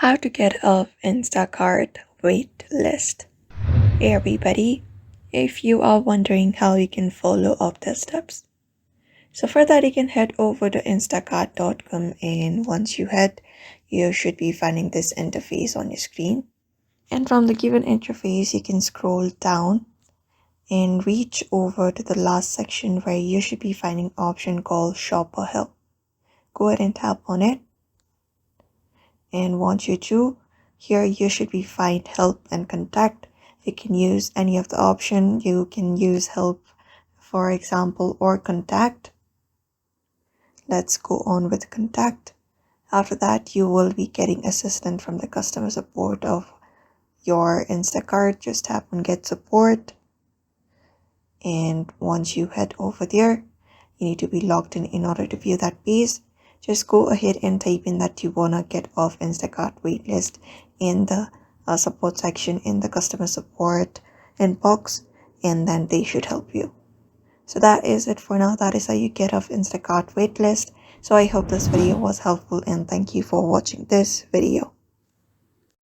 How to get off Instacart waitlist. Hey everybody, if you are wondering how you can follow up the steps, so for that you can head over to instacart.com, and once you head, you should be finding this interface on your screen. And from the given interface, you can scroll down and reach over to the last section where you should be finding an option called Shopper Help. Go ahead and tap on it. And once you do, here you should be find help and contact. You can use any of the option. You can use help, for example, or contact. Let's go on with contact. After that, you will be getting assistance from the customer support of your Instacart. Just tap on get support. And once you head over there, you need to be logged in order to view that page. Just go ahead and type in that you wanna get off Instacart waitlist in the support section in the customer support inbox, and then they should help you. So that is it for now. That is how you get off Instacart waitlist. So I hope this video was helpful, and thank you for watching this video.